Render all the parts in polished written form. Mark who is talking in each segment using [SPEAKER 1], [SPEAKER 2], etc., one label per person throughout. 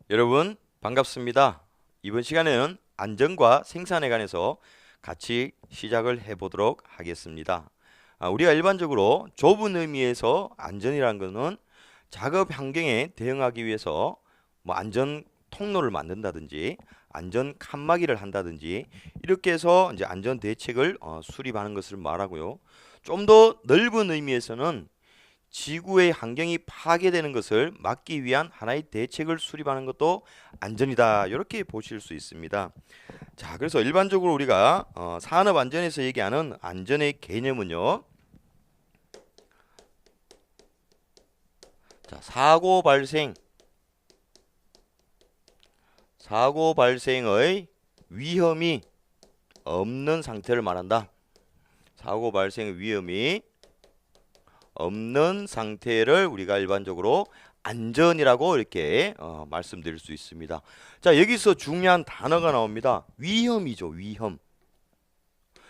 [SPEAKER 1] 여러분 반갑습니다. 이번 시간에는 안전과 생산에 관해서 같이 시작을 해보도록 하겠습니다. 우리가 일반적으로 좁은 의미에서 안전이라는 것은 작업 환경에 대응하기 위해서 안전 통로를 만든다든지 안전 칸막이를 한다든지 이렇게 해서 이제 안전 대책을 수립하는 것을 말하고요. 좀 더 넓은 의미에서는 지구의 환경이 파괴되는 것을 막기 위한 하나의 대책을 수립하는 것도 안전이다. 이렇게 보실 수 있습니다. 자, 그래서 일반적으로 우리가 산업 안전에서 얘기하는 안전의 개념은요. 자, 사고 발생의 위험이 없는 상태를 말한다. 사고 발생의 위험이 없는 상태를 우리가 일반적으로 안전이라고 이렇게 말씀드릴 수 있습니다. 자, 여기서 중요한 단어가 나옵니다. 위험이죠, 위험.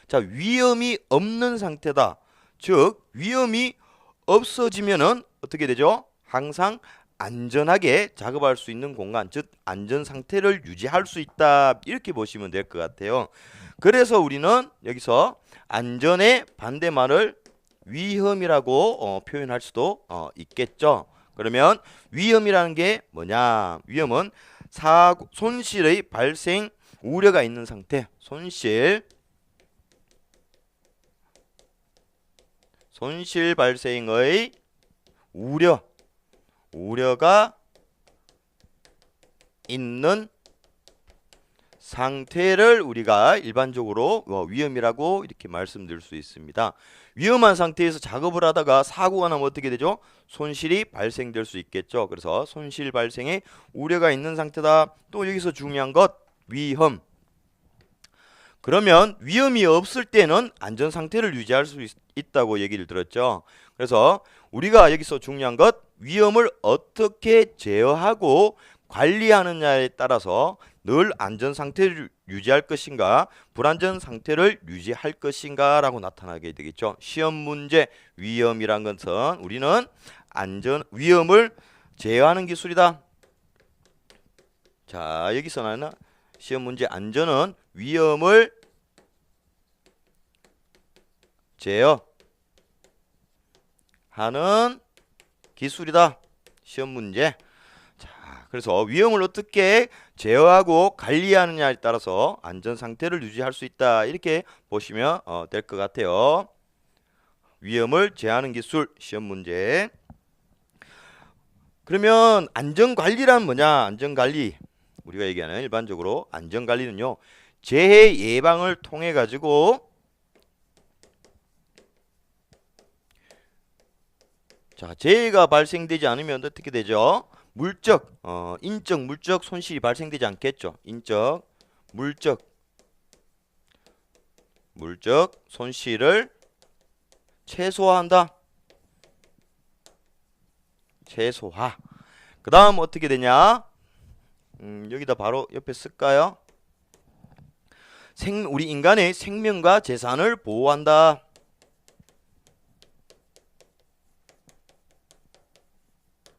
[SPEAKER 1] 자, 위험이 없는 상태다. 즉, 위험이 없어지면은 어떻게 되죠? 항상 안전하게 작업할 수 있는 공간, 즉 안전 상태를 유지할 수 있다. 이렇게 보시면 될 것 같아요. 그래서 우리는 여기서 안전의 반대말을 위험이라고 표현할 수도 있겠죠. 그러면 위험이라는 게 뭐냐? 위험은 손실의 발생 우려가 있는 상태. 손실 발생의 우려가 있는 상태를 우리가 일반적으로 위험이라고 이렇게 말씀드릴 수 있습니다. 위험한 상태에서 작업을 하다가 사고가 나면 어떻게 되죠? 손실이 발생될 수 있겠죠. 그래서 손실 발생에 우려가 있는 상태다. 또 여기서 중요한 것 위험. 그러면 위험이 없을 때는 안전 상태를 유지할 수 있다고 얘기를 들었죠. 그래서 우리가 여기서 중요한 것 위험을 어떻게 제어하고 관리하느냐에 따라서 늘 안전 상태를 유지할 것인가 불안전 상태를 유지할 것인가 라고 나타나게 되겠죠. 시험 문제 위험이란 것은 우리는 위험을 제어하는 기술이다. 자, 여기서 나는 시험 문제 안전은 위험을 제어하는 기술이다. 시험 문제. 자, 그래서 위험을 어떻게 제어하고 관리하느냐에 따라서 안전 상태를 유지할 수 있다. 이렇게 보시면 될 것 같아요. 위험을 제어하는 기술 시험 문제. 그러면 안전관리란 뭐냐? 안전관리. 우리가 얘기하는 일반적으로 안전관리는요. 재해 예방을 통해 가지고 자, 재해가 발생되지 않으면 어떻게 되죠? 인적, 물적 손실이 발생되지 않겠죠. 인적, 물적 손실을 최소화한다. 최소화. 그 다음 어떻게 되냐? 여기다 바로 옆에 쓸까요? 우리 인간의 생명과 재산을 보호한다.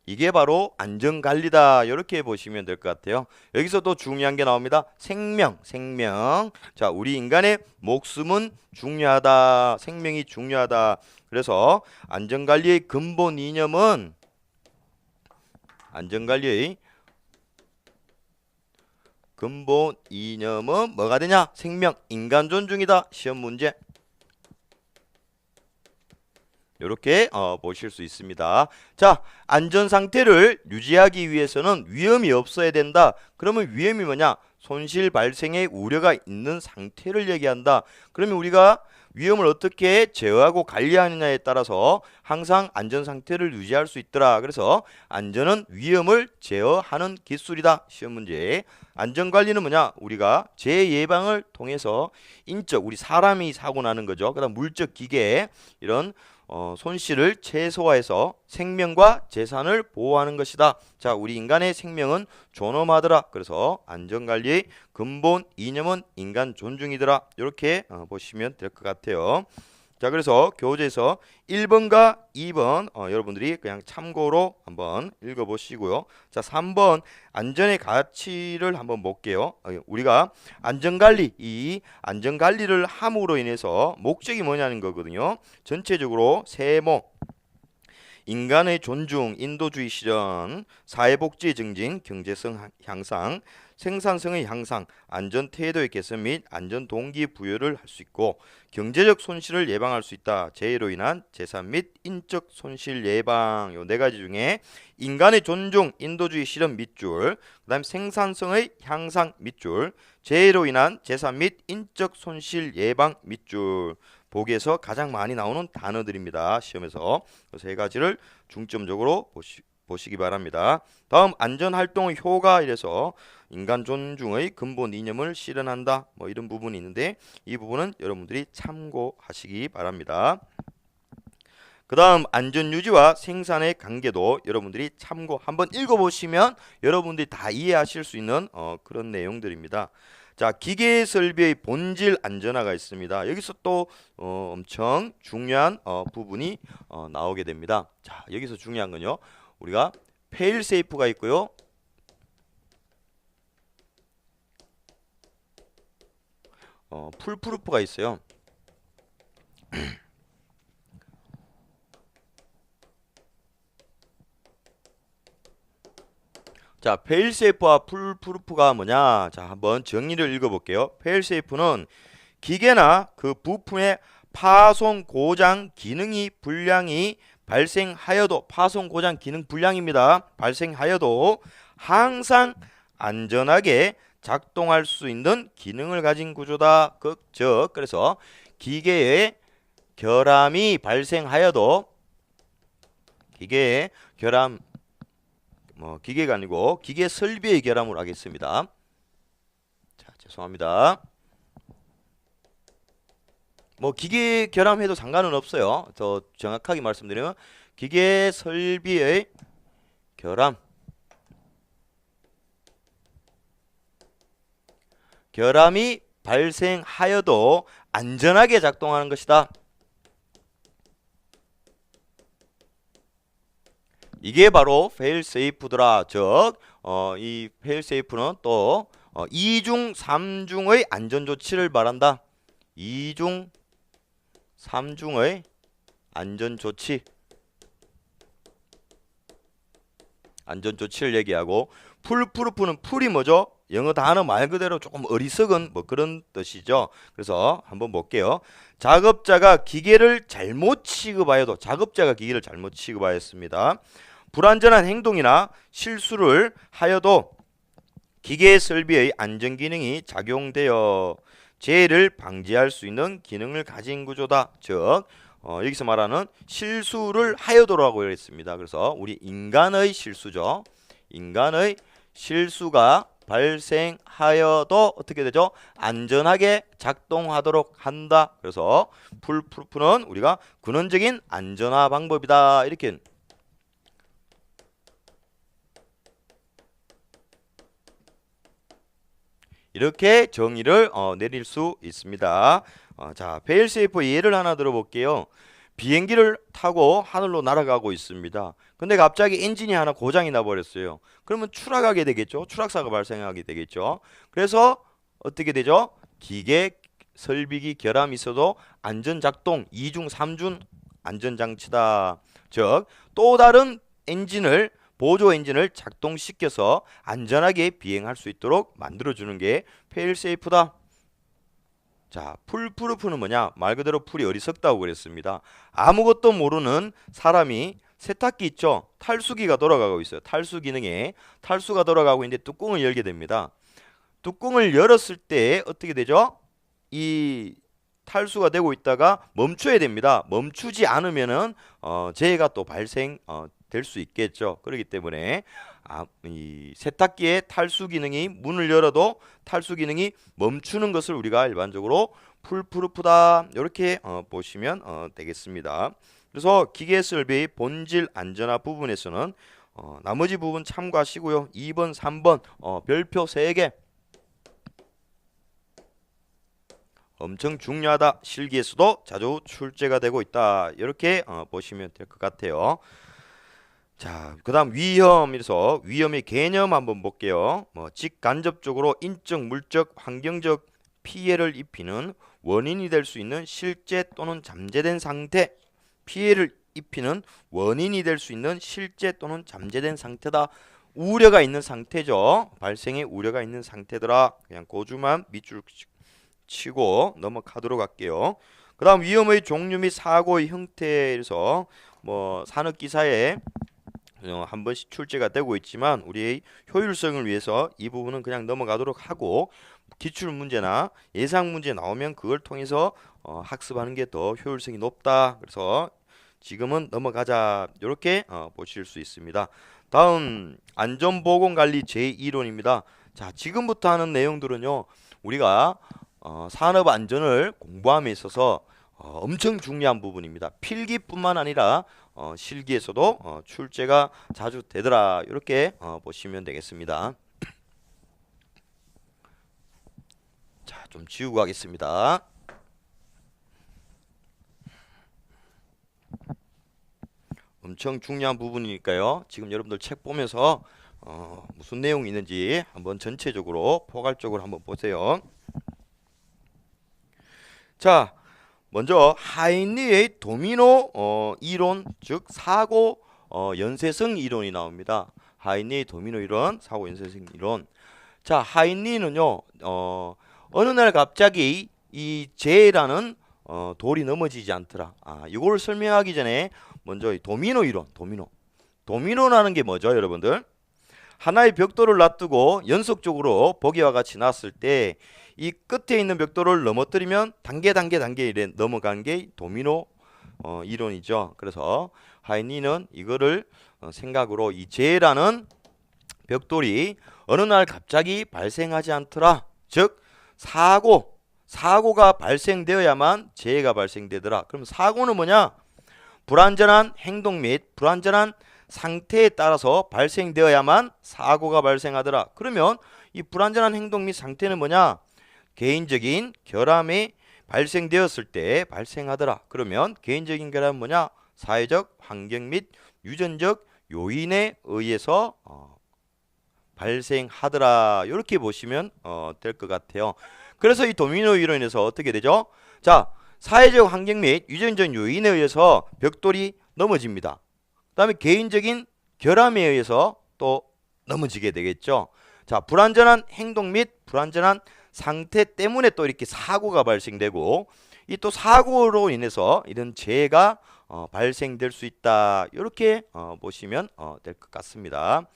[SPEAKER 1] 이게 바로 안전관리다. 이렇게 보시면 될 것 같아요. 여기서 또 중요한 게 나옵니다. 생명. 자, 우리 인간의 목숨은 중요하다. 생명이 중요하다. 그래서 안전관리의 근본 이념은 뭐가 되냐? 생명, 인간 존중이다. 시험 문제. 이렇게 보실 수 있습니다. 자, 안전 상태를 유지하기 위해서는 위험이 없어야 된다. 그러면 위험이 뭐냐? 손실 발생의 우려가 있는 상태를 얘기한다. 그러면 우리가 위험을 어떻게 제어하고 관리하느냐에 따라서 항상 안전 상태를 유지할 수 있더라. 그래서 안전은 위험을 제어하는 기술이다. 시험 문제. 안전관리는 뭐냐? 우리가 재해 예방을 통해서 우리 사람이 사고 나는 거죠. 그다음 물적 기계 이런 손실을 최소화해서 생명과 재산을 보호하는 것이다. 자, 우리 인간의 생명은 존엄하더라. 그래서 안전관리의 근본 이념은 인간 존중이더라. 이렇게 보시면 될 것 같아요. 자, 그래서 교재에서 1번과 2번 여러분들이 그냥 참고로 한번 읽어보시고요. 자, 3번 안전의 가치를 한번 볼게요. 우리가 안전관리, 이 안전관리를 함으로 인해서 목적이 뭐냐는 거거든요. 전체적으로 세모, 인간의 존중, 인도주의 실현, 사회복지 증진, 경제성 향상, 생산성의 향상, 안전 태도의 개선 및 안전 동기 부여를 할 수 있고 경제적 손실을 예방할 수 있다. 재해로 인한 재산 및 인적 손실 예방, 요 네 가지 중에 인간의 존중, 인도주의 실현 밑줄, 그다음 생산성의 향상 밑줄, 재해로 인한 재산 및 인적 손실 예방 밑줄. 보기에서 가장 많이 나오는 단어들입니다. 시험에서 그 세 가지를 중점적으로 보시기 바랍니다. 다음 안전활동의 효과 이래서 인간 존중의 근본 이념을 실현한다. 뭐 이런 부분이 있는데 이 부분은 여러분들이 참고하시기 바랍니다. 그 다음 안전유지와 생산의 관계도 여러분들이 참고 한번 읽어보시면 여러분들이 다 이해하실 수 있는 그런 내용들입니다. 자, 기계 설비의 본질 안전화가 있습니다. 여기서 또 엄청 중요한 부분이 나오게 됩니다. 자, 여기서 중요한 건요. 우리가 페일 세이프가 있고요. 풀프루프가 있어요. 자, 페일세이프와 풀프루프가 뭐냐? 자, 한번 정의를 읽어볼게요. 페일세이프는 기계나 그 부품의 파손 고장 기능이 불량이 발생하여도 파손 고장 기능 불량입니다. 발생하여도 항상 안전하게 작동할 수 있는 기능을 가진 구조다. 즉 그래서 기계에 결함이 발생하여도 기계에 결함 기계가 아니고 기계 설비의 결함으로 하겠습니다. 자, 죄송합니다. 기계 결함해도 상관은 없어요. 더 정확하게 말씀드리면 기계 설비의 결함이 발생하여도 안전하게 작동하는 것이다. 이게 바로 fail safe더라. 즉, 이 fail safe는 또 2중, 3중의 안전 조치를 말한다. 2중, 3중의 안전 조치를 얘기하고 풀프루프는 풀이 뭐죠? 영어 단어 말 그대로 조금 어리석은 그런 뜻이죠. 그래서 한번 볼게요. 작업자가 기계를 잘못 취급하였습니다. 불완전한 행동이나 실수를 하여도 기계 설비의 안전 기능이 작용되어 재해를 방지할 수 있는 기능을 가진 구조다. 즉 여기서 말하는 실수를 하여도라고 했습니다. 그래서 우리 인간의 실수죠. 인간의 실수가 발생하여도 어떻게 되죠? 안전하게 작동하도록 한다. 그래서 풀프루프는 우리가 근원적인 안전화 방법이다. 이렇게 정의를 내릴 수 있습니다. 자, 페일세이프 예를 하나 들어볼게요. 비행기를 타고 하늘로 날아가고 있습니다. 근데 갑자기 엔진이 하나 고장이 나버렸어요. 그러면 추락하게 되겠죠. 추락사가 발생하게 되겠죠. 그래서 어떻게 되죠? 기계 설비기 결함이 있어도 안전작동 2중 3중 안전장치다. 즉 또 다른 보조 엔진을 작동시켜서 안전하게 비행할 수 있도록 만들어주는 게 페일세이프다. 자, 풀프루프는 뭐냐? 말 그대로 풀이 어리석다고 그랬습니다. 아무것도 모르는 사람이 세탁기 있죠? 탈수기가 돌아가고 있어요. 탈수 기능에 탈수가 돌아가고 있는데 뚜껑을 열게 됩니다. 뚜껑을 열었을 때 어떻게 되죠? 이 탈수가 되고 있다가 멈춰야 됩니다. 멈추지 않으면은 재해가 또 발생 될 수 있겠죠. 그렇기 때문에 이 세탁기의 탈수 기능이 문을 열어도 탈수 기능이 멈추는 것을 우리가 일반적으로 풀프루프다 이렇게 보시면 되겠습니다. 그래서 기계 설비의 본질 안전화 부분에서는 나머지 부분 참고하시고요. 2번, 3번 별표 3개 엄청 중요하다. 실기에서도 자주 출제가 되고 있다. 이렇게 보시면 될 것 같아요. 자, 그다음 위험에서 위험의 개념 한번 볼게요. 뭐 직간접적으로 인적, 물적, 환경적 피해를 입히는 원인이 될 수 있는 실제 또는 잠재된 상태. 피해를 입히는 원인이 될 수 있는 실제 또는 잠재된 상태다. 우려가 있는 상태죠. 발생의 우려가 있는 상태더라. 그냥 고주만 밑줄 치고 넘어가도록 할게요. 그다음 위험의 종류 및 사고의 형태에서 뭐 산업 기사에 한 번씩 출제가 되고 있지만 우리의 효율성을 위해서 이 부분은 그냥 넘어가도록 하고 기출 문제나 예상 문제 나오면 그걸 통해서 학습하는 게 더 효율성이 높다. 그래서 지금은 넘어가자. 이렇게 보실 수 있습니다. 다음 안전보건관리 제1호입니다. 자, 지금부터 하는 내용들은요. 우리가 산업 안전을 공부함에 있어서 엄청 중요한 부분입니다. 필기뿐만 아니라 실기에서도 출제가 자주 되더라. 이렇게 보시면 되겠습니다. 자, 좀 지우고 가겠습니다. 엄청 중요한 부분이니까요. 지금 여러분들 책 보면서 무슨 내용이 있는지 한번 전체적으로 포괄적으로 한번 보세요. 자, 먼저 하인리의 도미노 이론, 즉 사고 연쇄성 이론이 나옵니다. 하인리의 도미노 이론, 사고 연쇄성 이론. 자, 하인리는요, 어느 날 갑자기 이 제라는 돌이 넘어지지 않더라. 이걸 설명하기 전에 먼저 이 도미노 이론, 도미노라는 게 뭐죠, 여러분들? 하나의 벽돌을 놔두고 연속적으로 보기와 같이 놨을 때 이 끝에 있는 벽돌을 넘어뜨리면 단계 이래 넘어가는 게 도미노 이론이죠. 그래서 하이니는 이거를 생각으로 이 재라는 벽돌이 어느 날 갑자기 발생하지 않더라. 즉 사고가 발생되어야만 재해가 발생되더라. 그럼 사고는 뭐냐? 불안전한 행동 및 불안전한 상태에 따라서 발생되어야만 사고가 발생하더라. 그러면 이 불안전한 행동 및 상태는 뭐냐? 개인적인 결함이 발생되었을 때 발생하더라. 그러면 개인적인 결함은 뭐냐? 사회적, 환경 및 유전적 요인에 의해서 발생하더라. 이렇게 보시면 될 것 같아요. 그래서 이 도미노 이론에서 어떻게 되죠? 자, 사회적 환경 및 유전적 요인에 의해서 벽돌이 넘어집니다. 그 다음에 개인적인 결함에 의해서 또 넘어지게 되겠죠. 자, 불안전한 행동 및 불안전한 상태 때문에 또 이렇게 사고가 발생되고 이 또 사고로 인해서 이런 재해가 발생될 수 있다. 이렇게 보시면 될 것 같습니다.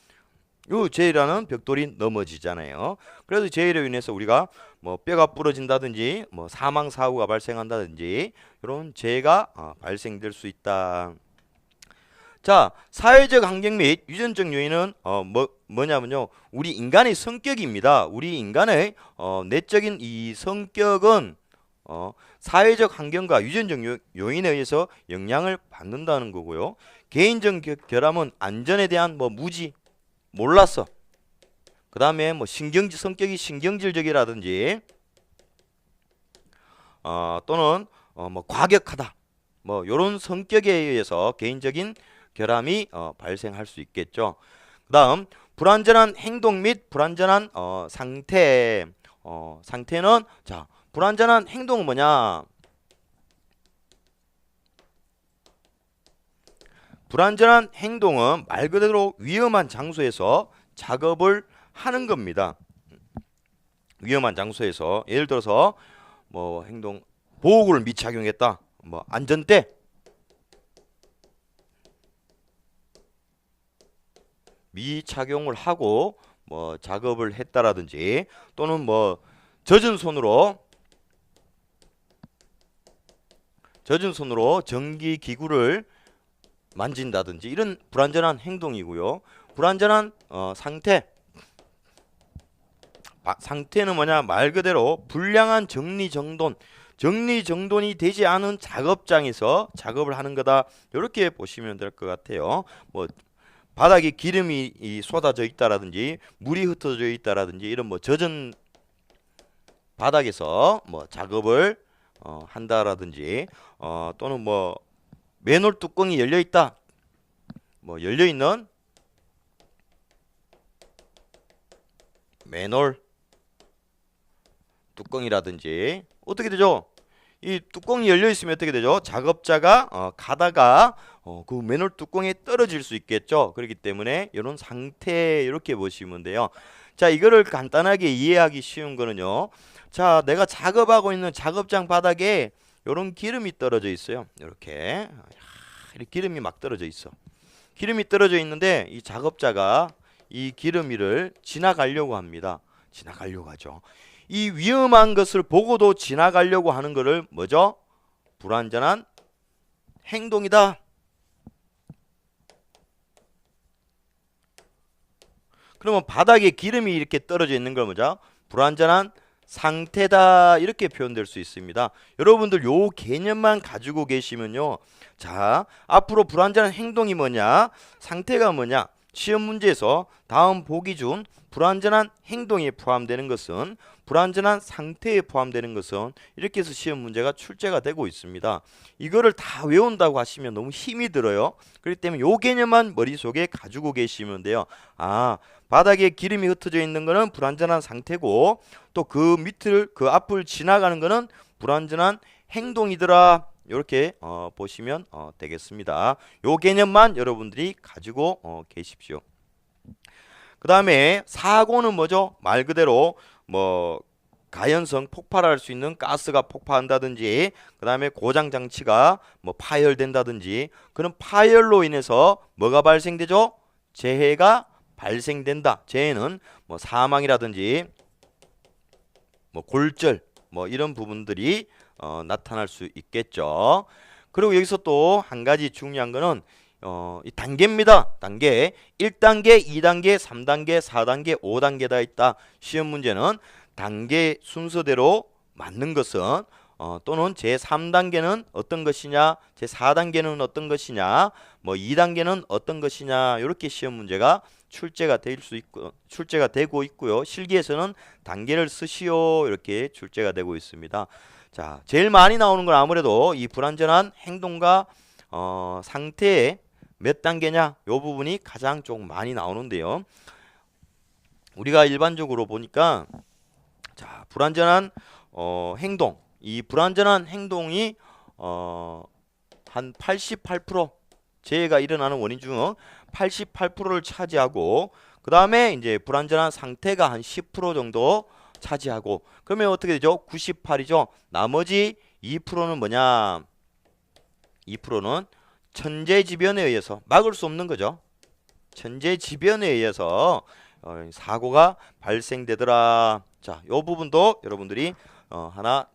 [SPEAKER 1] 요 재해라는 벽돌이 넘어지잖아요. 그래서 재해로 인해서 우리가 뭐 뼈가 부러진다든지 뭐 사망 사고가 발생한다든지 이런 재해가 발생될 수 있다. 자, 사회적 환경 및 유전적 요인은 뭐냐면요, 우리 인간의 성격입니다. 우리 인간의 내적인 이 성격은 사회적 환경과 유전적 요인에 의해서 영향을 받는다는 거고요. 개인적 결함은 안전에 대한 무지, 몰랐어. 그 다음에 성격이 신경질적이라든지 또는 과격하다. 요런 성격에 의해서 개인적인 결함이 발생할 수 있겠죠. 그 다음 불안전한 행동 및 불안전한 상태는 자, 불안전한 행동은 뭐냐? 불안전한 행동은 말 그대로 위험한 장소에서 작업을 하는 겁니다. 위험한 장소에서 예를 들어서 행동 보호구를 미착용했다. 안전대 미착용을 하고 작업을 했다라든지 또는 젖은 손으로 전기 기구를 만진다든지 이런 불안전한 행동이고요. 불안전한 상태는 뭐냐? 말 그대로 불량한 정리정돈이 되지 않은 작업장에서 작업을 하는 거다. 이렇게 보시면 될 것 같아요. 바닥에 기름이 쏟아져 있다라든지 물이 흩어져 있다라든지 이런 젖은 바닥에서 뭐 작업을 한다라든지 또는 뭐 맨홀 뚜껑이 열려 있다. 뭐 열려 있는 맨홀 뚜껑이라든지 어떻게 되죠? 이 뚜껑이 열려 있으면 어떻게 되죠? 작업자가 가다가 그 맨홀 뚜껑에 떨어질 수 있겠죠. 그렇기 때문에 이런 상태 이렇게 보시면 돼요. 자, 이거를 간단하게 이해하기 쉬운 거는요. 자, 내가 작업하고 있는 작업장 바닥에 이런 기름이 떨어져 있어요. 이렇게 기름이 막 떨어져 있어. 기름이 떨어져 있는데 이 작업자가 이 기름 위를 지나가려고 합니다. 지나가려고 하죠. 이 위험한 것을 보고도 지나가려고 하는 것을 뭐죠? 불완전한 행동이다. 그러면 바닥에 기름이 이렇게 떨어져 있는 걸 뭐죠? 불완전한 상태다. 이렇게 표현될 수 있습니다. 여러분들 요 개념만 가지고 계시면요. 자, 앞으로 불완전한 행동이 뭐냐? 상태가 뭐냐? 시험 문제에서 다음 보기 중 불완전한 행동에 포함되는 것은 불완전한 상태에 포함되는 것은 이렇게 해서 시험 문제가 출제가 되고 있습니다. 이거를 다 외운다고 하시면 너무 힘이 들어요. 그렇기 때문에 요 개념만 머릿속에 가지고 계시면 돼요. 아, 바닥에 기름이 흩어져 있는 거는 불완전한 상태고 또 그 밑을 그 앞을 지나가는 거는 불완전한 행동이더라. 이렇게 보시면 되겠습니다. 요 개념만 여러분들이 가지고 계십시오. 그 다음에 사고는 뭐죠? 말 그대로 뭐 가연성 폭발할 수 있는 가스가 폭파한다든지 그 다음에 고장 장치가 뭐 파열된다든지 그런 파열로 인해서 뭐가 발생되죠? 재해가 발생된다. 재해는 뭐 사망이라든지 뭐 골절 뭐 이런 부분들이 나타날 수 있겠죠. 그리고 여기서 또 한 가지 중요한 거는 이 단계입니다. 단계 1단계, 2단계, 3단계, 4단계, 5단계다 있다. 시험 문제는 단계 순서대로 맞는 것은 또는 제3단계는 어떤 것이냐, 제4단계는 어떤 것이냐, 뭐 2단계는 어떤 것이냐 이렇게 시험 문제가 출제가 되고 있고요. 실기에서는 단계를 쓰시오 이렇게 출제가 되고 있습니다. 자, 제일 많이 나오는 건 아무래도 이 불완전한 행동과 상태의 몇 단계냐 요 부분이 가장 좀 많이 나오는데요. 우리가 일반적으로 보니까 자, 불완전한 행동 이 불완전한 행동이 한 88% 재해가 일어나는 원인 중 88%를 차지하고 그 다음에 이제 불완전한 상태가 한 10% 정도 차지하고 그러면 어떻게 되죠? 98이죠. 나머지 2%는 뭐냐? 2%는 천재지변에 의해서 막을 수 없는 거죠. 천재지변에 의해서 사고가 발생되더라. 자, 요 부분도 여러분들이 하나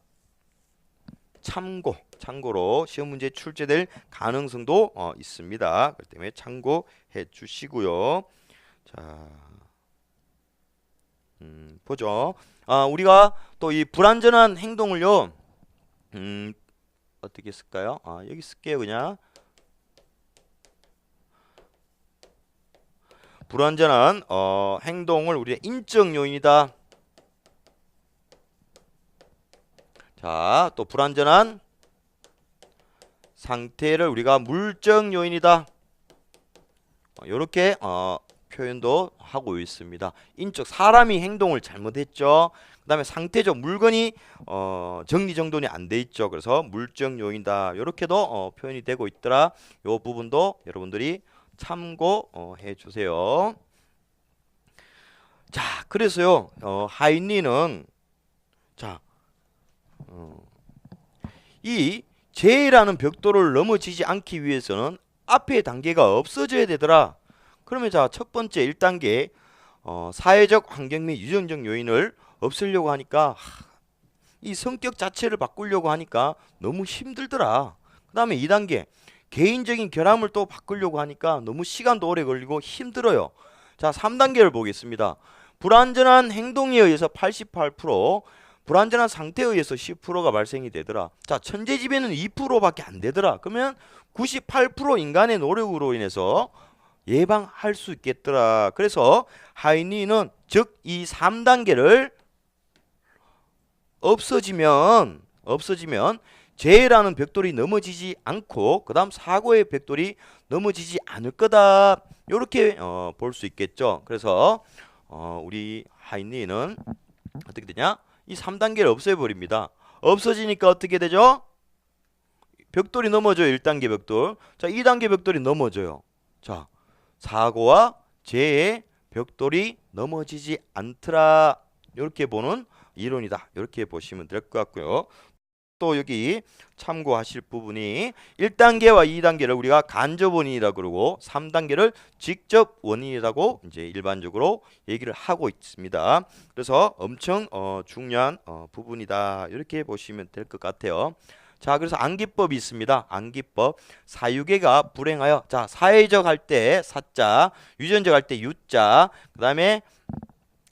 [SPEAKER 1] 참고로 시험 문제 출제될 가능성도 있습니다. 그렇기 때문에 참고해 주시고요. 자, 보죠. 우리가 또 이 불완전한 행동을요. 어떻게 쓸까요? 여기 쓸게요. 그냥 불완전한 행동을 우리의 인적 요인이다. 자, 또 불완전한 상태를 우리가 물적 요인이다. 이렇게 표현도 하고 있습니다. 인적 사람이 행동을 잘못했죠. 그 다음에 상태적 물건이 정리정돈이 안 돼 있죠. 그래서 물적 요인이다. 이렇게도 표현이 되고 있더라. 이 부분도 여러분들이 참고해 주세요. 자, 그래서요. 하인리는 자, 이 재해라는 벽돌을 넘어지지 않기 위해서는 앞에 단계가 없어져야 되더라. 그러면 자, 첫 번째 1단계 사회적 환경 및 유전적 요인을 없애려고 하니까 이 성격 자체를 바꾸려고 하니까 너무 힘들더라. 그 다음에 2단계 개인적인 결함을 또 바꾸려고 하니까 너무 시간도 오래 걸리고 힘들어요. 자, 3단계를 보겠습니다. 불완전한 행동에 의해서 88%, 불완전한 상태에 의해서 10%가 발생이 되더라. 자, 천재지변은 2%밖에 안 되더라. 그러면 98% 인간의 노력으로 인해서 예방할 수 있겠더라. 그래서 하이니는 즉 이 3단계를 없어지면 재라는 벽돌이 넘어지지 않고 그 다음 사고의 벽돌이 넘어지지 않을 거다. 이렇게 볼 수 있겠죠. 그래서 우리 하인리는 어떻게 되냐? 이 3단계를 없애버립니다. 없어지니까 어떻게 되죠? 벽돌이 넘어져요. 1단계 벽돌. 자, 2단계 벽돌이 넘어져요. 자, 사고와 재의 벽돌이 넘어지지 않더라. 이렇게 보는 이론이다. 이렇게 보시면 될 것 같고요. 또 여기 참고하실 부분이 1단계와 2단계를 우리가 간접 원인이라고 그러고 3단계를 직접 원인이라고 이제 일반적으로 얘기를 하고 있습니다. 그래서 엄청 중요한 부분이다. 이렇게 보시면 될 것 같아요. 자, 그래서 암기법이 있습니다. 암기법. 사유계가 불행하여. 자, 사회적 할 때 사자, 유전적 할 때 유자, 그 다음에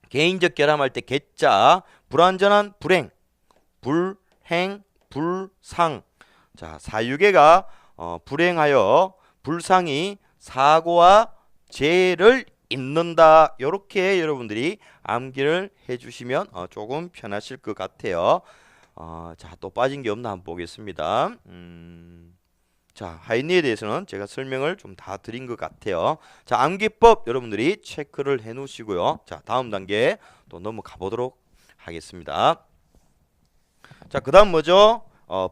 [SPEAKER 1] 개인적 결함할 때 개자, 불완전한 불행, 불행, 불상. 자, 사유계가 불행하여 불상이 사고와 재해를 잇는다. 이렇게 여러분들이 암기를 해주시면 조금 편하실 것 같아요. 자, 또 빠진 게 없나 한번 보겠습니다. 자, 하인리에 대해서는 제가 설명을 좀 다 드린 것 같아요. 자, 암기법 여러분들이 체크를 해 놓으시고요. 자, 다음 단계 또 넘어가 보도록 하겠습니다. 자, 그 다음 뭐죠?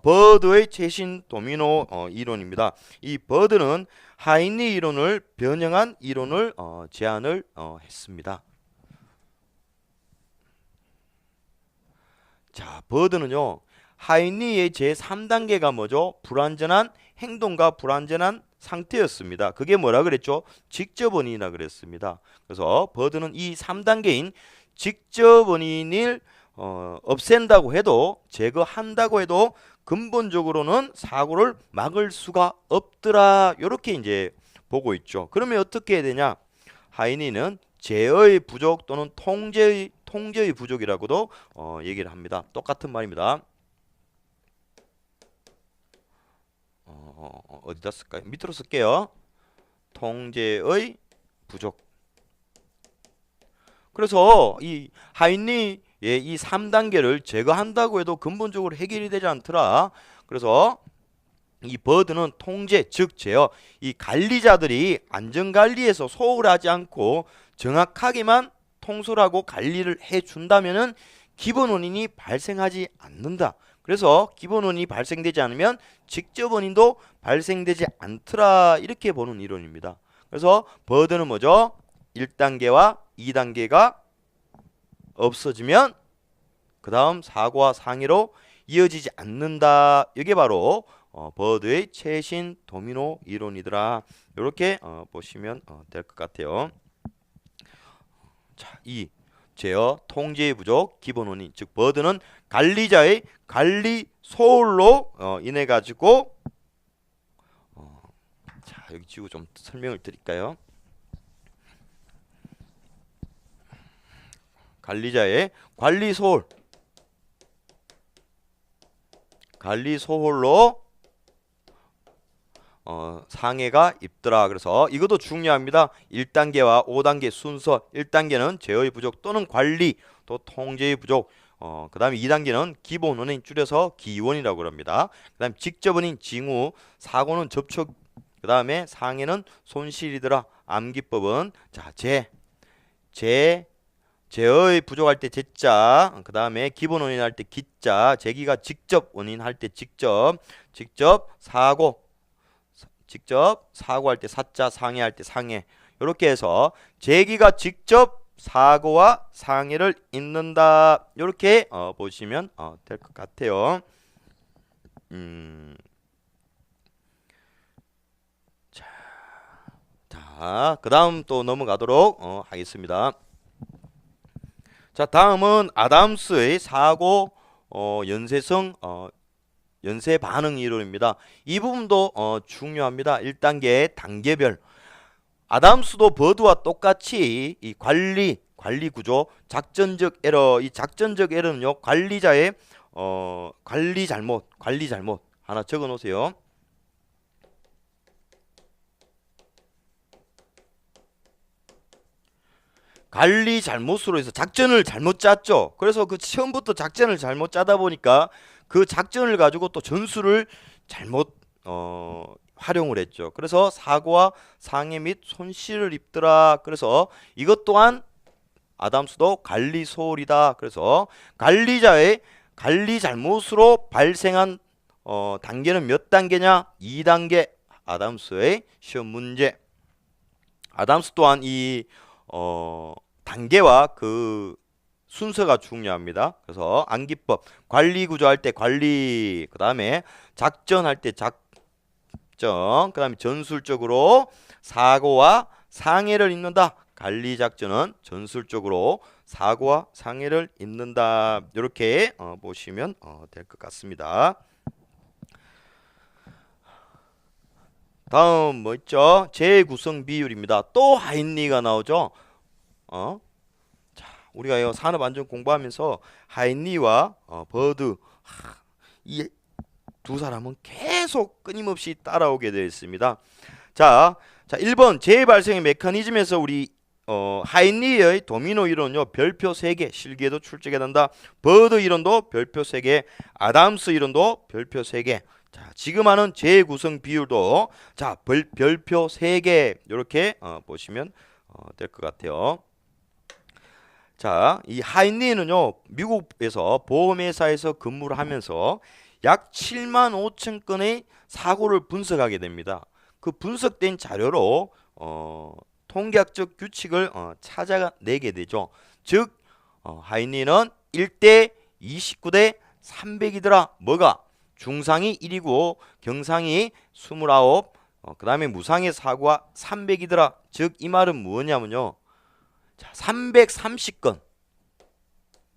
[SPEAKER 1] 버드의 최신 도미노 이론입니다. 이 버드는 하인리 이론을 변형한 이론을 제안을 했습니다. 자, 버드는요, 하인리의 제3단계가 뭐죠? 불완전한 행동과 불완전한 상태였습니다. 그게 뭐라 그랬죠? 직접 원인이라 그랬습니다. 그래서 버드는 이 3단계인 직접 원인을 없앤다고 해도, 제거한다고 해도 근본적으로는 사고를 막을 수가 없더라. 이렇게 이제 보고 있죠. 그러면 어떻게 해야 되냐? 하인리는 제어의 부족 또는 통제의 부족이라고도 얘기를 합니다. 똑같은 말입니다. 어디다 쓸까요? 밑으로 쓸게요. 통제의 부족. 그래서 이 하인리의 이 3단계를 제거한다고 해도 근본적으로 해결이 되지 않더라. 그래서 이 버드는 통제, 즉 제어, 이 관리자들이 안전관리에서 소홀 하지 않고 정확하게만 통솔하고 관리를 해준다면은 기본 원인이 발생하지 않는다. 그래서 기본 원인이 발생되지 않으면 직접 원인도 발생되지 않더라. 이렇게 보는 이론입니다. 그래서 버드는 뭐죠? 1단계와 2단계가 없어지면 그 다음 사고와 상해로 이어지지 않는다. 이게 바로 버드의 최신 도미노 이론이더라. 이렇게 보시면 될 것 같아요. 자, 이 제어, 통제의 부족, 기본 원인, 즉 버드는 관리자의 관리 소홀로 인해 가지고 자, 여기 지고 좀 설명을 드릴까요? 관리자의 관리 소홀로 상해가 입더라. 그래서 이것도 중요합니다. 1단계와 5단계 순서. 1단계는 제어의 부족 또는 관리 또 통제의 부족. 그 다음에 2단계는 기본 원인 줄여서 기원이라고 합니다. 그 다음에 직접 원인 징후, 사고는 접촉, 그 다음에 상해는 손실이더라. 암기법은 자, 제어의 부족할 때 제자, 그 다음에 기본 원인 할 때 기자, 제기가 직접 원인 할 때 직접 사고할 때 사자, 상해할 때 상해. 이렇게 해서 제기가 직접 사고와 상해를 잇는다. 이렇게 보시면 될 것 같아요. 자, 그 다음 또 넘어가도록 하겠습니다. 자, 다음은 아담스의 사고 연쇄성 연쇄 반응 이론입니다. 이 부분도 중요합니다. 1단계 단계별. 아담스도 버드와 똑같이 이 관리 구조, 작전적 에러, 이 작전적 에러는요, 관리자의 관리 잘못 하나 적어 놓으세요. 관리 잘못으로 해서 작전을 잘못 짰죠. 그래서 그 처음부터 작전을 잘못 짜다 보니까 그 작전을 가지고 또 전술을 잘못 활용을 했죠. 그래서 사고와 상해 및 손실을 입더라. 그래서 이것 또한 아담스도 관리 소홀이다. 그래서 관리자의 관리 잘못으로 발생한 단계는 몇 단계냐? 2단계. 아담스의 시험 문제. 아담스 또한 이 단계와 그 순서가 중요합니다. 그래서 암기법, 관리 구조할 때 관리, 그 다음에 작전할 때 작전, 그 다음에 전술적으로 사고와 상해를 입는다. 관리 작전은 전술적으로 사고와 상해를 입는다. 이렇게 보시면 될 것 같습니다. 다음 뭐 있죠? 재구성 비율입니다. 또 하인리가 나오죠. 자, 우리가 이 산업안전 공부하면서 하인리와 버드 이 두 사람은 계속 끊임없이 따라오게 되어 있습니다. 자 1번 재발생의 메커니즘에서 우리 하인리의 도미노 이론요, 별표 3개, 실기에도 출제가 된다. 버드 이론도 별표 3개, 아담스 이론도 별표 3개. 자, 지금 하는 재구성 비율도 자, 별표 3개 이렇게 보시면 될 것 같아요. 자, 이 하인리는요, 미국에서 보험회사에서 근무를 하면서 약 7만 5천 건의 사고를 분석하게 됩니다. 그 분석된 자료로 통계학적 규칙을 찾아내게 되죠. 즉 하인리는 1대 29대 300이더라. 뭐가? 중상이 1이고 경상이 29, 그 다음에 무상의 사고가 300이더라. 즉 이 말은 뭐냐면요, 자, 330건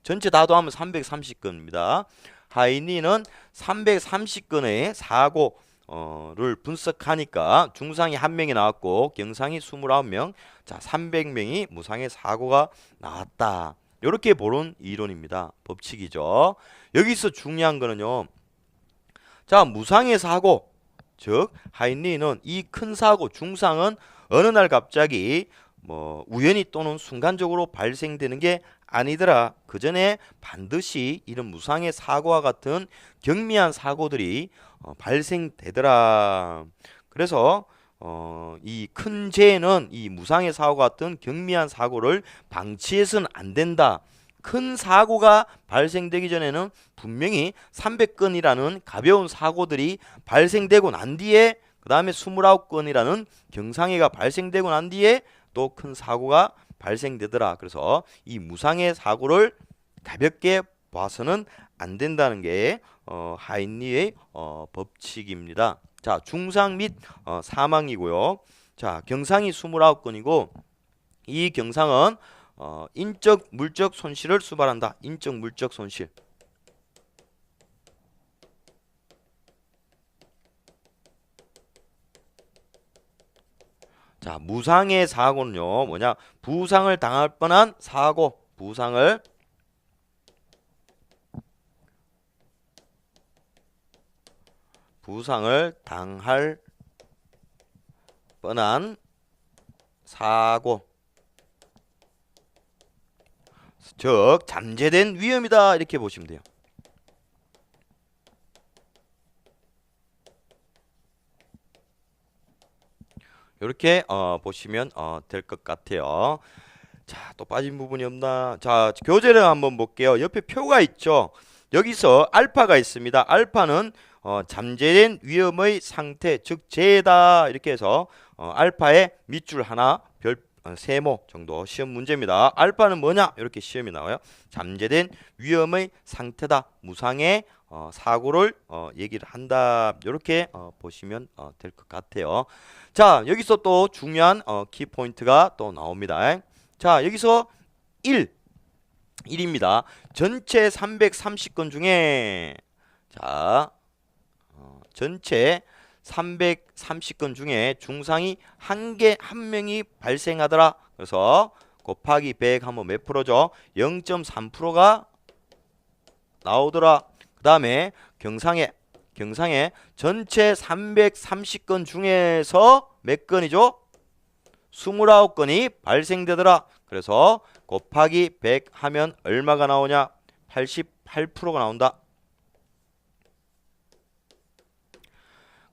[SPEAKER 1] 전체 다 더하면 330건입니다. 하인리는 330건의 사고를 분석하니까 중상이 1명이 나왔고 경상이 29명, 자 300명이 무상의 사고가 나왔다. 이렇게 보는 이론입니다. 법칙이죠. 여기서 중요한 거는요, 자 무상의 사고, 즉 하인리는 이 큰 사고 중상은 어느 날 갑자기 뭐 우연히 또는 순간적으로 발생되는 게 아니더라. 그 전에 반드시 이런 무상의 사고와 같은 경미한 사고들이 발생되더라. 그래서 이 큰 재해는 이 무상의 사고 같은 경미한 사고를 방치해서는 안 된다. 큰 사고가 발생되기 전에는 분명히 300건이라는 가벼운 사고들이 발생되고 난 뒤에, 그 다음에 29건이라는 경상해가 발생되고 난 뒤에 또 큰 사고가 발생되더라. 그래서 이 무상의 사고를 가볍게 봐서는 안 된다는 게 하인리의 법칙입니다. 자, 중상 및 사망이고요. 자, 경상이 29건이고 이 경상은 인적 물적 손실을 수반한다. 인적 물적 손실. 자, 무상의 사고는요, 뭐냐? 부상을 당할 뻔한 사고, 부상을 당할 뻔한 사고, 즉 잠재된 위험이다. 이렇게 보시면 돼요. 이렇게 보시면 될 것 같아요. 자, 또 빠진 부분이 없나? 자, 교재를 한번 볼게요. 옆에 표가 있죠. 여기서 알파가 있습니다. 알파는 잠재된 위험의 상태, 즉 재해다. 이렇게 해서 알파의 밑줄 하나, 별 세모 정도 시험 문제입니다. 알파는 뭐냐? 이렇게 시험이 나와요. 잠재된 위험의 상태다. 무상의 사고를 얘기를 한다. 이렇게 보시면 될 것 같아요. 자, 여기서 또 중요한 키포인트가 또 나옵니다. 자, 여기서 1입니다. 전체 330건 중에, 자, 전체 330건 중에 중상이 한 명이 발생하더라. 그래서 곱하기 100 하면 몇 프로죠? 0.3%가 나오더라. 그 다음에 경상에 전체 330건 중에서 몇 건이죠? 29건이 발생되더라. 그래서 곱하기 100 하면 얼마가 나오냐? 88%가 나온다.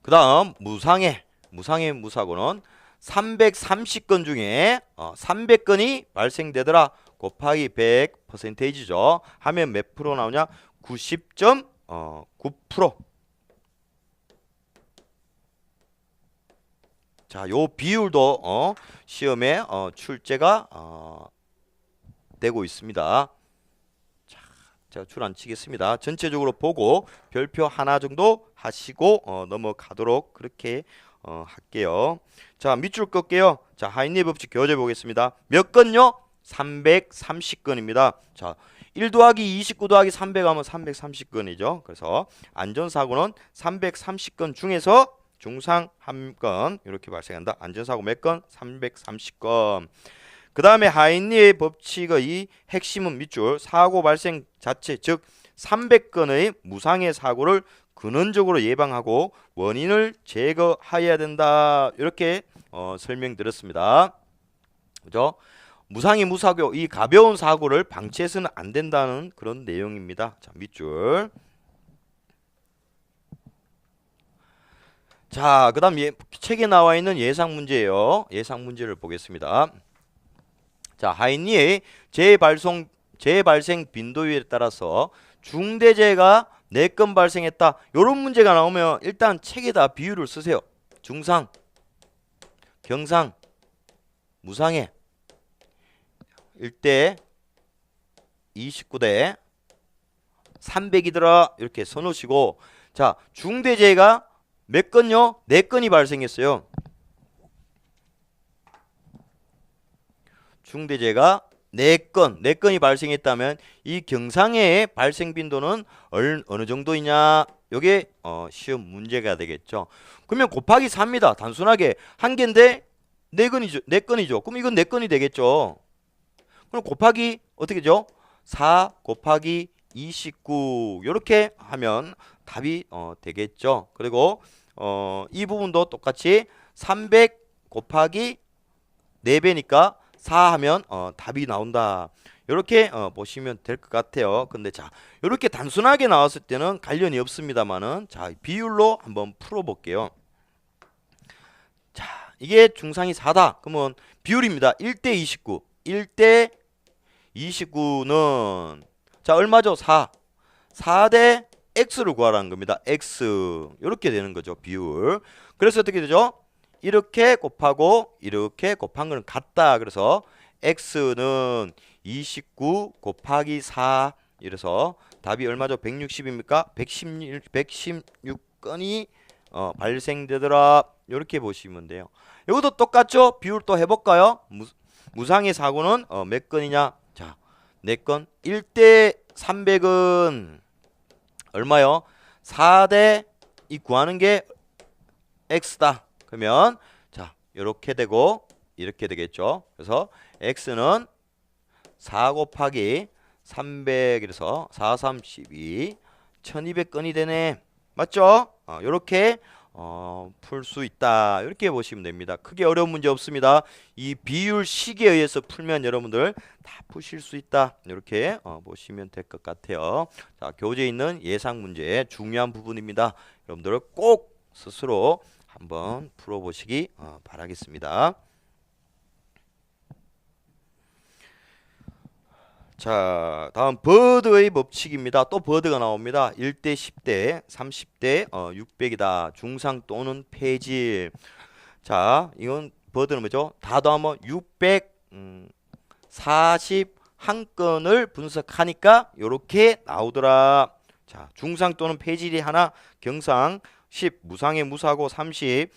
[SPEAKER 1] 그 다음 무상해 무사고는 330건 중에 300건이 발생되더라. 곱하기 100%죠. 하면 몇 프로 나오냐? 90.9%. 자, 요 비율도 시험에 출제가 되고 있습니다. 자, 제가 줄 안 치겠습니다. 전체적으로 보고 별표 하나 정도 하시고 넘어가도록 그렇게 할게요. 자, 밑줄 끌게요. 자, 하인리의 법칙 교재 보겠습니다. 몇 건요? 330건입니다. 자, 1 더하기 29 더하기 300 하면 330건이죠. 그래서 안전사고는 330건 중에서 중상 1건 이렇게 발생한다. 안전사고 몇 건? 330건. 그 다음에 하인리의 법칙의 핵심은 밑줄 사고 발생 자체 즉 300건의 무상해 사고를 근원적으로 예방하고 원인을 제거해야 된다. 이렇게 설명드렸습니다. 그죠? 무상해 무사고 이 가벼운 사고를 방치해서는 안 된다는 그런 내용입니다. 자, 밑줄. 자, 그 다음 책에 나와 있는 예상 문제예요. 예상 문제를 보겠습니다. 자, 하인리의 재발생 빈도율에 따라서 중대재해가 4건 발생했다. 이런 문제가 나오면 일단 책에다 비율을 쓰세요. 중상, 경상, 무상해 1대 29대 300이더라. 이렇게 써놓으시고, 자, 중대재해가 몇 건요? 4건이 발생했어요. 중대재해가 4건이 발생했다면 이 경상해의 발생 빈도는 어느 정도이냐? 요게 시험 문제가 되겠죠. 그러면 곱하기 4입니다. 단순하게 한 개인데 4건이죠. 그럼 이건 4건이 되겠죠. 그럼 곱하기 어떻게 되죠? 4 곱하기 29 이렇게 하면 답이 되겠죠. 그리고 이 부분도 똑같이 300 곱하기 4배니까 4 하면 답이 나온다. 이렇게 보시면 될 것 같아요. 근데 자, 이렇게 단순하게 나왔을 때는 관련이 없습니다만은 자, 비율로 한번 풀어 볼게요. 자, 이게 중상이 4다. 그러면 비율입니다. 1대 29. 1대 29는 자, 얼마죠? 4. 4대 x를 구하라는 겁니다. x. 이렇게 되는 거죠. 비율. 그래서 어떻게 되죠? 이렇게 곱하고 이렇게 곱한 거는 같다. 그래서 x는 29 곱하기 4. 이래서 답이 얼마죠? 160입니까? 116건이 발생되더라. 이렇게 보시면 돼요. 이것도 똑같죠? 비율 또 해볼까요? 무상해 사고는 몇 건이냐? 자, 4건. 1대 300은 얼마요? 4대 이 구하는 게 x다. 그러면 자, 이렇게 되고 이렇게 되겠죠. 그래서 x는 4 곱하기 300 이래서 4, 3, 12 1200건이 되네. 맞죠? 이렇게 풀 수 있다. 이렇게 보시면 됩니다. 크게 어려운 문제 없습니다. 이 비율 식에 의해서 풀면 여러분들 다 푸실 수 있다. 이렇게 보시면 될 것 같아요. 자, 교재에 있는 예상 문제 중요한 부분입니다. 여러분들 꼭 스스로 한번 풀어보시기 바라겠습니다. 자, 다음 버드의 법칙입니다. 또 버드가 나옵니다. 1대 10대 30대 600이다. 중상 또는 폐질. 자, 이건 버드는 뭐죠? 다 더하면 641건을 분석하니까 요렇게 나오더라. 자, 중상 또는 폐질이 하나, 경상 10, 무상해 무사고 30,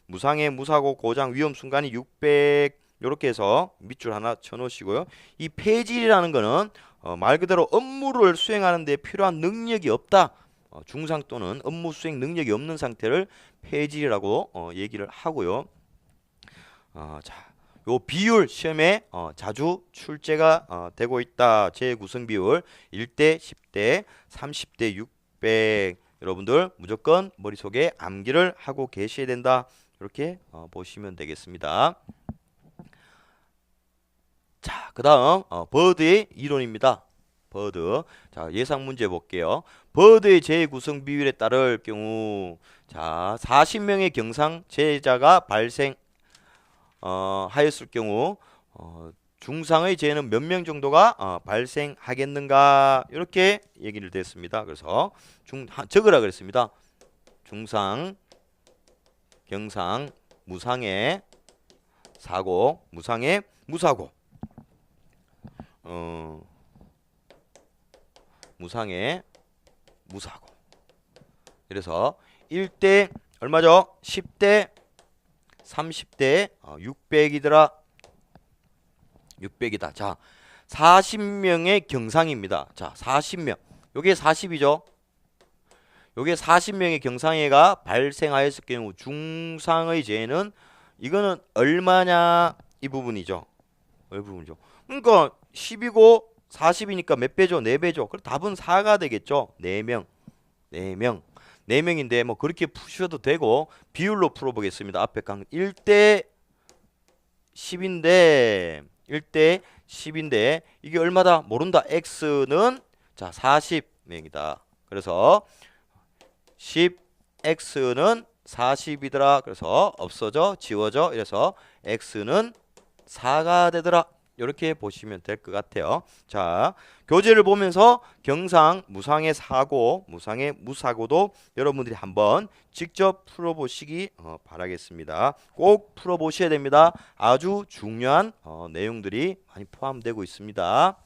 [SPEAKER 1] 무상해 무사고 고장 위험 순간이 600. 이렇게 해서 밑줄 하나 쳐놓으시고요. 이 폐질이라는 거는 말 그대로 업무를 수행하는 데 필요한 능력이 없다. 중상 또는 업무 수행 능력이 없는 상태를 폐질이라고 얘기를 하고요. 자, 요 비율 시험에 자주 출제가 되고 있다. 재구성 비율 1대 10대 30대 600. 여러분들 무조건 머릿속에 암기를 하고 계셔야 된다. 이렇게 보시면 되겠습니다. 그다음 버드의 이론입니다. 버드. 자, 예상 문제 볼게요. 버드의 재구성 비율에 따를 경우 자, 40명의 경상 재해자가 하였을 경우 중상의 재해는 몇 명 정도가 발생하겠는가 이렇게 얘기를 됐습니다. 그래서 적으라 그랬습니다. 중상, 경상, 무상의 사고, 무상의 무사고, 무상의 무사고. 그래서 1대 얼마죠? 10대 30대 600이더라. 600이다. 자, 40명의 경상입니다. 자, 40명. 요게 40이죠. 요게 40명의 경상해가 발생하였을 경우 중상의 재해는 이거는 얼마냐 이 부분이죠. 이 부분이죠. 그러니까 10이고 40이니까 몇 배죠? 4배죠. 그럼 답은 4가 되겠죠. 4명. 4명. 4명인데 뭐 그렇게 푸셔도 되고 비율로 풀어보겠습니다. 앞에 강 1대 10인데 1대 10인데 이게 얼마다? 모른다. x는 자 40명이다. 그래서 10x는 40이더라. 그래서 없어져 지워져. 이래서 x는 4가 되더라. 이렇게 보시면 될 것 같아요. 자, 교재를 보면서 경상, 무상의 사고, 무상의 무사고도 여러분들이 한번 직접 풀어보시기 바라겠습니다. 꼭 풀어보셔야 됩니다. 아주 중요한 내용들이 많이 포함되고 있습니다.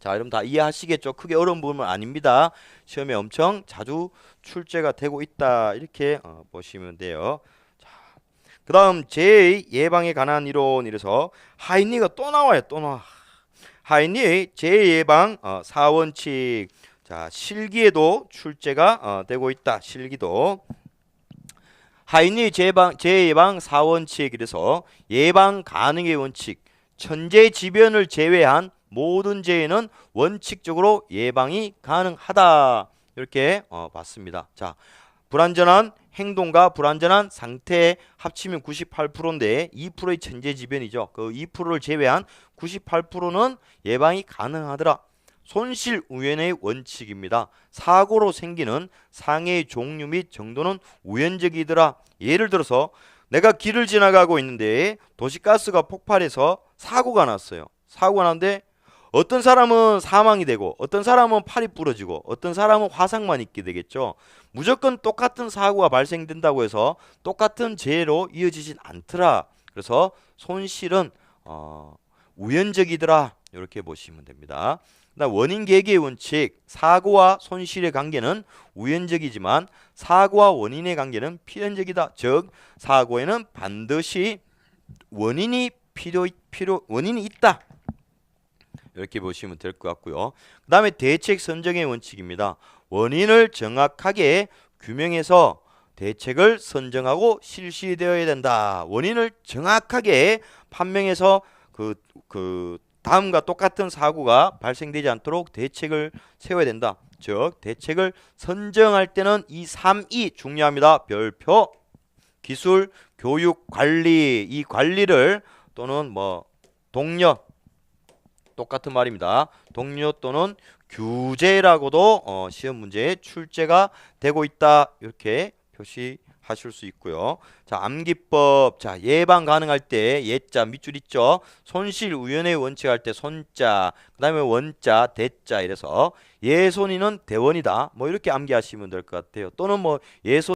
[SPEAKER 1] 자, 여러분 다 이해하시겠죠? 크게 어려운 부분은 아닙니다. 시험에 엄청 자주 출제가 되고 있다. 이렇게 보시면 돼요. 그 다음 재해 예방에 관한 이론. 이래서 하이니가 또 나와요. 또 나와. 하이니의 재해 예방 4원칙. 자, 실기에도 출제가 되고 있다. 실기도. 하이니의 재해 예방 4원칙. 이래서 예방 가능의 원칙. 천재지변을 제외한 모든 재해는 원칙적으로 예방이 가능하다. 이렇게 봤습니다. 자, 불완전한 행동과 불완전한 상태 합치면 98%인데 2%의 천재지변이죠. 그 2%를 제외한 98%는 예방이 가능하더라. 손실 우연의 원칙입니다. 사고로 생기는 상해의 종류 및 정도는 우연적이더라. 예를 들어서 내가 길을 지나가고 있는데 도시가스가 폭발해서 사고가 났어요. 사고가 났는데 어떤 사람은 사망이 되고 어떤 사람은 팔이 부러지고 어떤 사람은 화상만 입게 되겠죠. 무조건 똑같은 사고가 발생된다고 해서 똑같은 재해로 이어지진 않더라. 그래서 손실은 우연적이더라. 이렇게 보시면 됩니다. 그다음 원인 계기의 원칙. 사고와 손실의 관계는 우연적이지만 사고와 원인의 관계는 필연적이다. 즉 사고에는 반드시 원인이 원인이 있다. 이렇게 보시면 될 것 같고요. 그 다음에 대책 선정의 원칙입니다. 원인을 정확하게 규명해서 대책을 선정하고 실시되어야 된다. 원인을 정확하게 판명해서 다음과 똑같은 사고가 발생되지 않도록 대책을 세워야 된다. 즉 대책을 선정할 때는 이 3이 중요합니다. 별표, 기술, 교육, 관리. 이 관리를 또는 동료 똑같은 말입니다. 동료 또는 규제라고도 시험 문제에 출제가 되고 있다. 이렇게 표시하실 수 있고요. 자, 암기법. 자, 예방 가능할 때 예자 밑줄 있죠. 손실 우연의 원칙 할 때 손자. 그다음에 원자, 대자. 이래서 예손이는 대원이다. 이렇게 암기하시면 될 것 같아요. 또는 예손